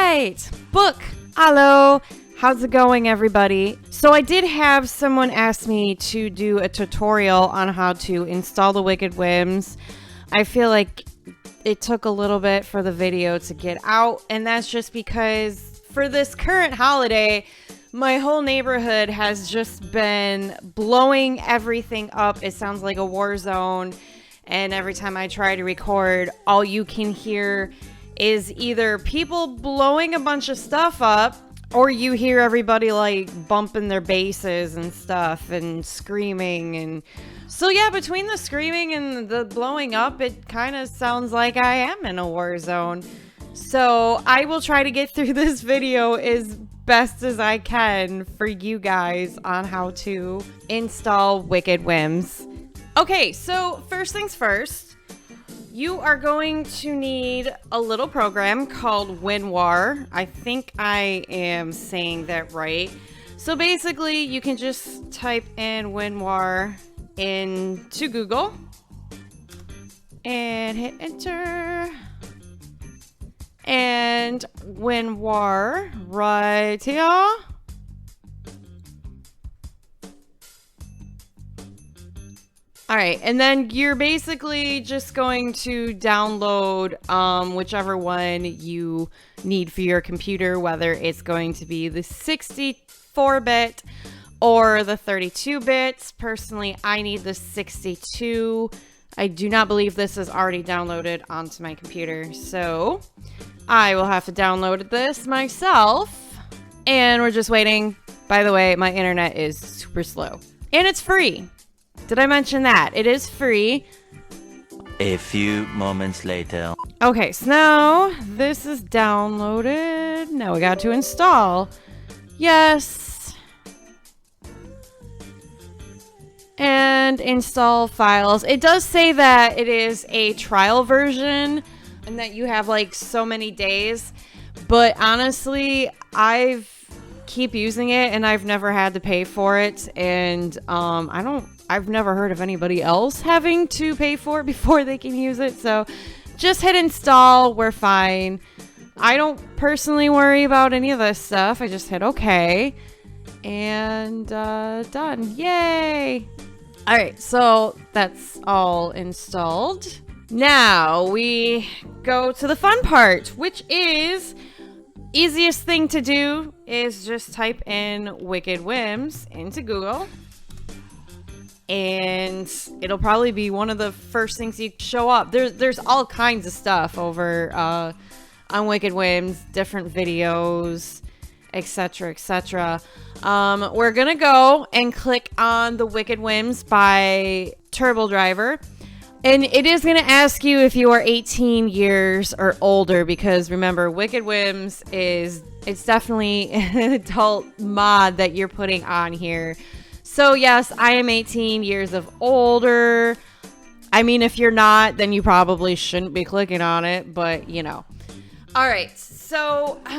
right, book. Hello. How's it going, everybody? So I did have someone ask me to do a tutorial on how to install the Wicked Whims. I feel like it took a little bit for the video to get out, and that's just because for this current holiday, my whole neighborhood has just been blowing everything up. It sounds like a war zone, and every time I try to record, all you can hear is either people blowing a bunch of stuff up, or you hear everybody like bumping their basses and stuff and screaming. And so yeah, between the screaming and the blowing up, it kind of sounds like I am in a war zone. So I will try to get through this video as best as I can for you guys on how to install Wicked Whims. Okay, so first things first. You are going to need a little program called WinWar. I think I am saying that right. So basically, you can just type in WinWar into Google and hit enter. And WinWar right here. All right, and then you're basically just going to download whichever one you need for your computer, whether it's going to be the 64-bit or the 32-bit. Personally, I need the 62. I do not believe this is already downloaded onto my computer, so I will have to download this myself. And we're just waiting. By the way, my internet is super slow, and it's free. Did I mention that? It is free. A few moments later. Okay, so now this is downloaded. Now we got to install. Yes. And install files. It does say that it is a trial version and that you have like so many days. But honestly, I've keep using it and I've never had to pay for it. And I've never heard of anybody else having to pay for it before they can use it. So just hit install. We're fine. I don't personally worry about any of this stuff. I just hit OK. And done. Yay. All right. So that's all installed. Now we go to the fun part, which is easiest thing to do is just type in Wicked Whims into Google. And it'll probably be one of the first things you show up. There's all kinds of stuff over on Wicked Whims, different videos, etc., etc. We're gonna go and click on the Wicked Whims by Turbo Driver, and it is gonna ask you if you are 18 years or older, because remember, Wicked Whims it's definitely an adult mod that you're putting on here. So yes, I am 18 years of older. I mean, if you're not, then you probably shouldn't be clicking on it, but you know. All right, so I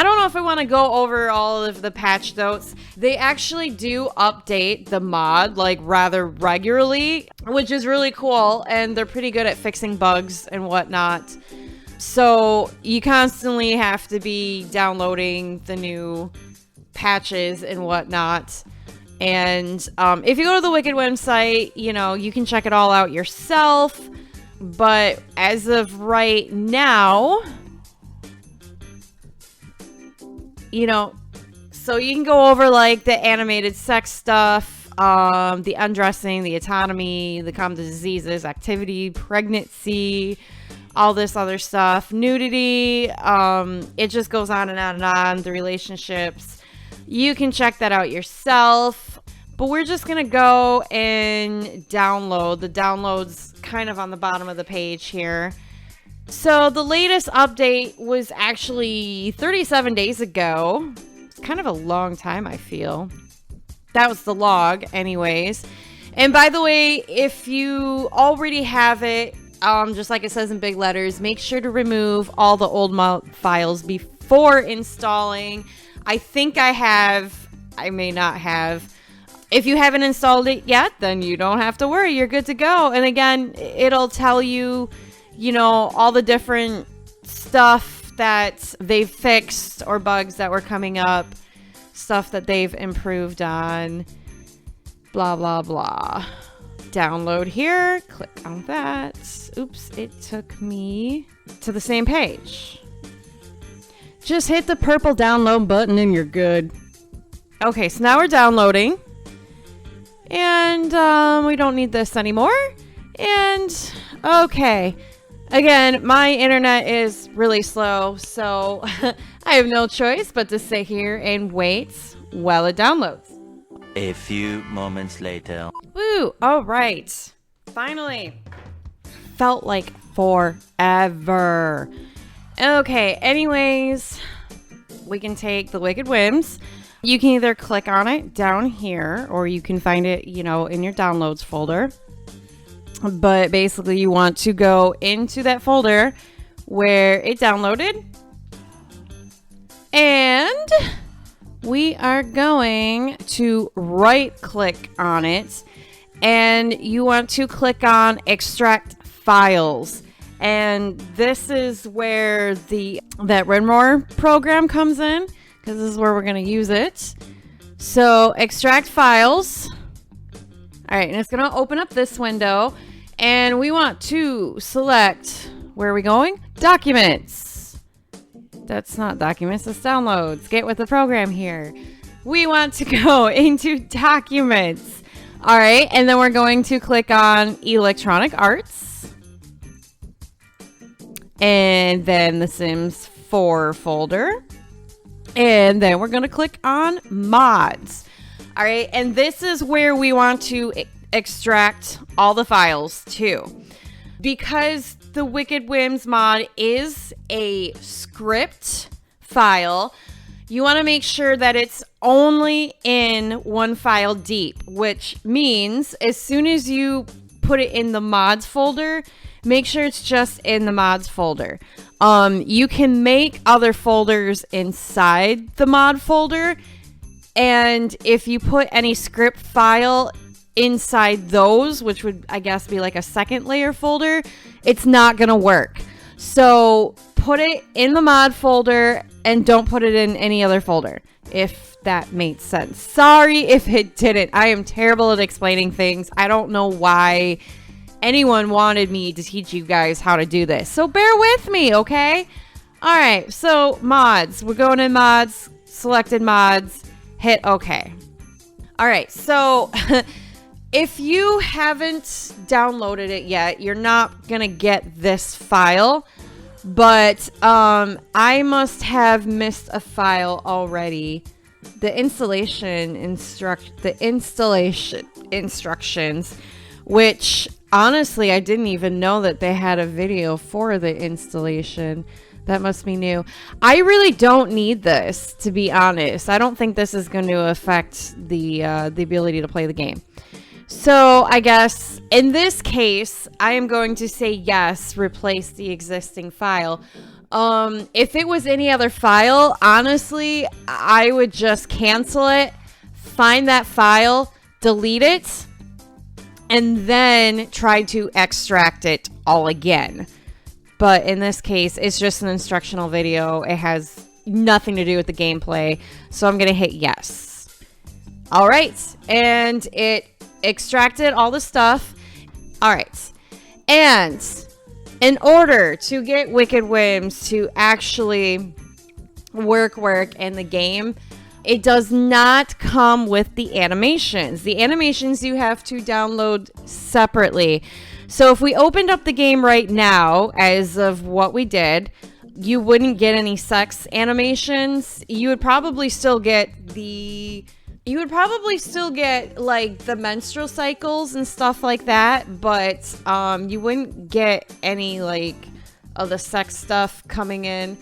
don't know if I want to go over all of the patch notes. They actually do update the mod like rather regularly, which is really cool, and they're pretty good at fixing bugs and whatnot. So you constantly have to be downloading the new patches and whatnot. And if you go to the Wicked Whims site, you know, you can check it all out yourself. But as of right now, you know, so you can go over like the animated sex stuff, the undressing, the autonomy, the common diseases, activity, pregnancy, all this other stuff, nudity. It just goes on and on and on. The relationships. You can check that out yourself, but we're just going to go and download. The download's kind of on the bottom of the page here. So the latest update was actually 37 days ago. It's kind of a long time, I feel. That was the log anyways. And by the way, if you already have it, just like it says in big letters, make sure to remove all the old files before installing. I think I have. I may not have. If you haven't installed it yet, then you don't have to worry. You're good to go. And again, it'll tell you, you know, all the different stuff stuff that they've fixed or bugs that were coming up, stuff that they've improved on, blah, blah, blah. Download here, click on that. Oops, it took me to the same page. Just hit the purple download button and you're good. Okay, so now we're downloading. And we don't need this anymore. And okay. Again, my internet is really slow, so I have no choice but to sit here and wait while it downloads. A few moments later. Woo! All right. Finally. Felt like forever. Okay, anyways, we can take the Wicked Whims. You can either click on it down here, or you can find it, in your downloads folder. But basically, you want to go into that folder where it downloaded. And we are going to right-click on it. And you want to click on Extract Files. And this is where that Renmore program comes in, because this is where we're going to use it. So extract files. All right, and it's going to open up this window. And we want to select, where are we going? Documents. That's not documents, it's downloads. Get with the program here. We want to go into Documents. All right, and then we're going to click on Electronic Arts. And then the Sims 4 folder. And then we're going to click on Mods. All right, and this is where we want to extract all the files too. Because the Wicked Whims mod is a script file, you want to make sure that it's only in one file deep, which means as soon as you put it in the mods folder, make sure it's just in the mods folder. You can make other folders inside the mod folder, and if you put any script file inside those, which would, I guess, be like a second layer folder, it's not gonna work. So put it in the mod folder and don't put it in any other folder, if that made sense. Sorry if it didn't. I am terrible at explaining things. I don't know why anyone wanted me to teach you guys how to do this. So bear with me, okay? All right, so mods. We're going in mods, selected mods, hit OK. All right, so if you haven't downloaded it yet, you're not going to get this file. But I must have missed a file already. The installation instructions, which honestly, I didn't even know that they had a video for the installation. That must be new. I really don't need this, to be honest. I don't think this is going to affect the ability to play the game. So I guess in this case, I am going to say yes, replace the existing file. If it was any other file, honestly, I would just cancel it, find that file, delete it, and then try to extract it all again. But in this case, it's just an instructional video. It has nothing to do with the gameplay. So I'm going to hit yes. All right. And it extracted all the stuff. All right. And in order to get Wicked Whims to actually work in the game, it does not come with the animations. The animations you have to download separately. So if we opened up the game right now, as of what we did, you wouldn't get any sex animations. You would probably still get like the menstrual cycles and stuff like that, but you wouldn't get any like of the sex stuff coming in.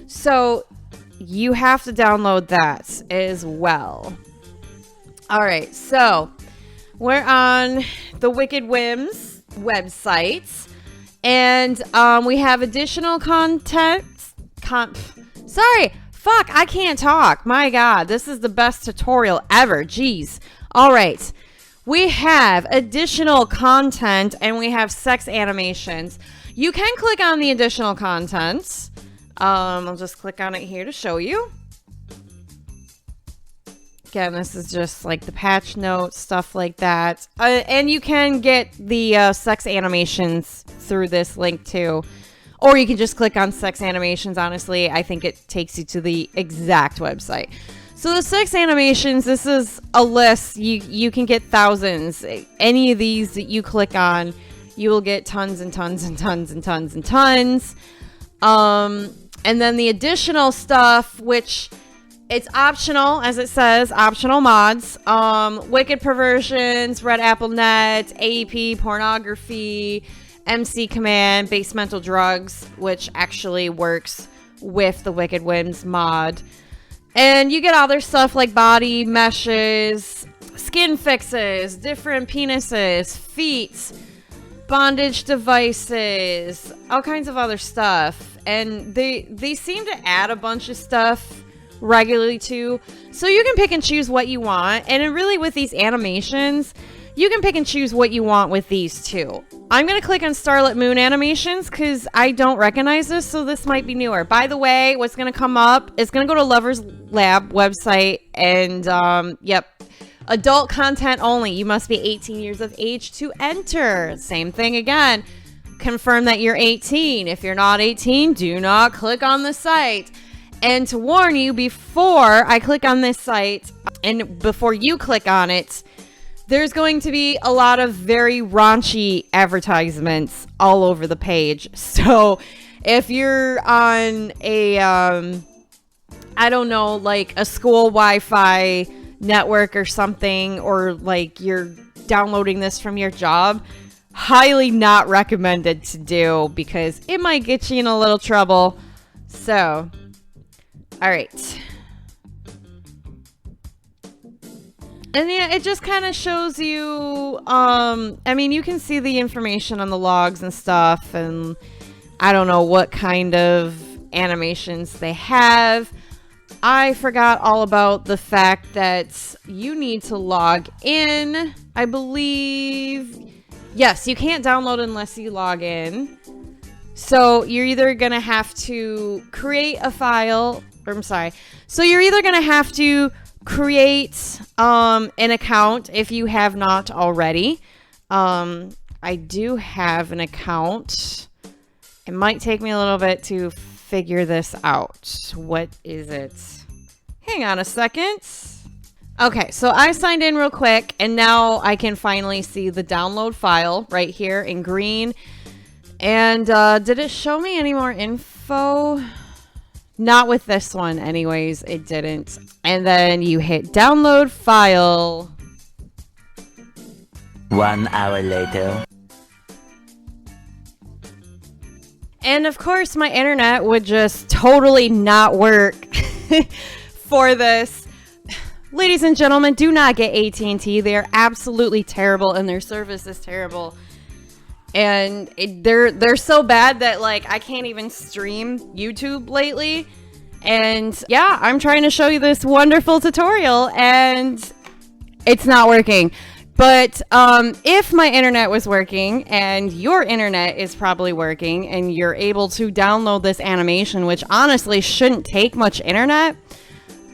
So you have to download that as well. All right, so we're on the Wicked Whims website, and we have additional content. Sorry, fuck, I can't talk. My God, this is the best tutorial ever. Jeez. All right, we have additional content, and we have sex animations. You can click on the additional content. I'll just click on it here to show you. Again, this is just like the patch notes, stuff like that. And you can get the sex animations through this link too. Or you can just click on sex animations, honestly. I think it takes you to the exact website. So the sex animations, this is a list. You can get thousands. Any of these that you click on, you will get tons and tons and tons and tons and tons. And then the additional stuff, which... it's optional, as it says, optional mods. Wicked Perversions, Red Apple Net, AEP, Pornography, MC Command, Base Mental Drugs, which actually works with the Wicked Whims mod. And you get other stuff like body meshes, skin fixes, different penises, feet, bondage devices, all kinds of other stuff. And they seem to add a bunch of stuff regularly too, so you can pick and choose what you want. And really with these animations, you can pick and choose what you want with these too. I'm gonna click on Starlit Moon animations because I don't recognize this, so this might be newer. By the way, what's gonna come up is gonna go to Lovers Lab website, and yep, adult content only. You must be 18 years of age to enter. Same thing again, confirm that you're 18. If you're not 18, do not click on the site. And to warn you, before I click on this site and before you click on it, there's going to be a lot of very raunchy advertisements all over the page. So if you're on a, I don't know, like a school Wi-Fi network or something, or like you're downloading this from your job, highly not recommended to do because it might get you in a little trouble. So... all right. And yeah, it just kind of shows you, I mean, you can see the information on the logs and stuff, and I don't know what kind of animations they have. I forgot all about the fact that you need to log in, I believe. Yes, you can't download unless you log in. So you're either going to have to create a file... I'm sorry. So you're either going to have to create an account if you have not already. I do have an account. It might take me a little bit to figure this out. What is it? Hang on a second. Okay, so I signed in real quick, and now I can finally see the download file right here in green. And did it show me any more info? Not with this one, anyways. It didn't. And then you hit download file. 1 hour later. And of course, my internet would just totally not work for this. Ladies and gentlemen, do not get AT&T. They are absolutely terrible, and their service is terrible. And they're so bad that like I can't even stream YouTube lately. And yeah, I'm trying to show you this wonderful tutorial and it's not working. But if my internet was working and your internet is probably working and you're able to download this animation, which honestly shouldn't take much internet,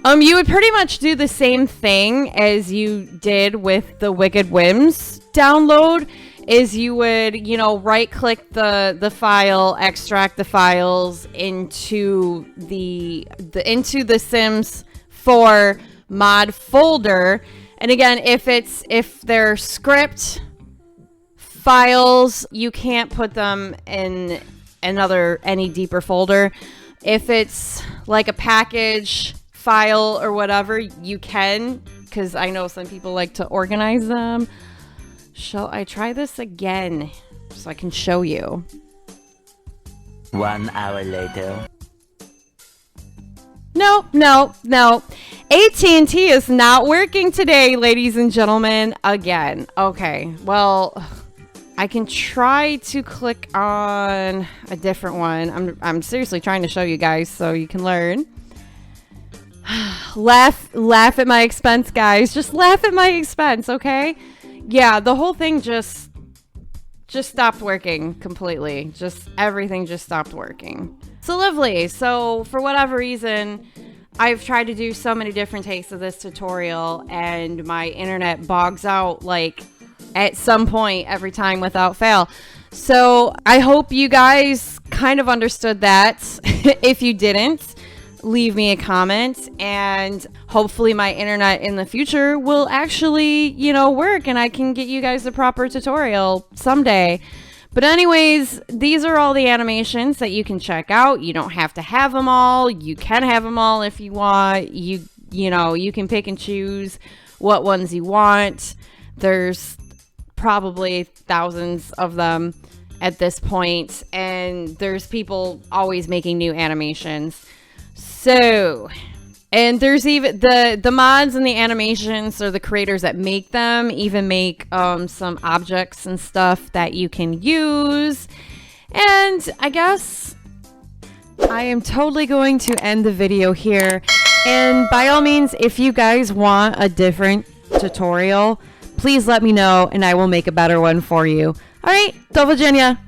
you would pretty much do the same thing as you did with the Wicked Whims download. Is you would, you know, right click the file, extract the files into the Sims 4 mod folder. And again, if they're script files, you can't put them in any deeper folder. If it's like a package file or whatever, you can, because I know some people like to organize them. Shall I try this again so I can show you? 1 hour later. No. AT&T is not working today, ladies and gentlemen. Again. Okay. Well, I can try to click on a different one. I'm seriously trying to show you guys so you can learn. Laugh at my expense, guys. Just laugh at my expense, okay? Yeah, the whole thing just stopped working completely. Everything just stopped working. So lovely. So for whatever reason, I've tried to do so many different takes of this tutorial and my internet bogs out like at some point every time without fail. So I hope you guys kind of understood that. If you didn't, leave me a comment, and hopefully my internet in the future will actually, work and I can get you guys a proper tutorial someday. But anyways, these are all the animations that you can check out. You don't have to have them all. You can have them all if you want. You can pick and choose what ones you want. There's probably thousands of them at this point, and there's people always making new animations. So, and there's even the mods and the animations, or the creators that make them, even make some objects and stuff that you can use. And I guess I am totally going to end the video here. And by all means, if you guys want a different tutorial, please let me know and I will make a better one for you. All right, do Virginia.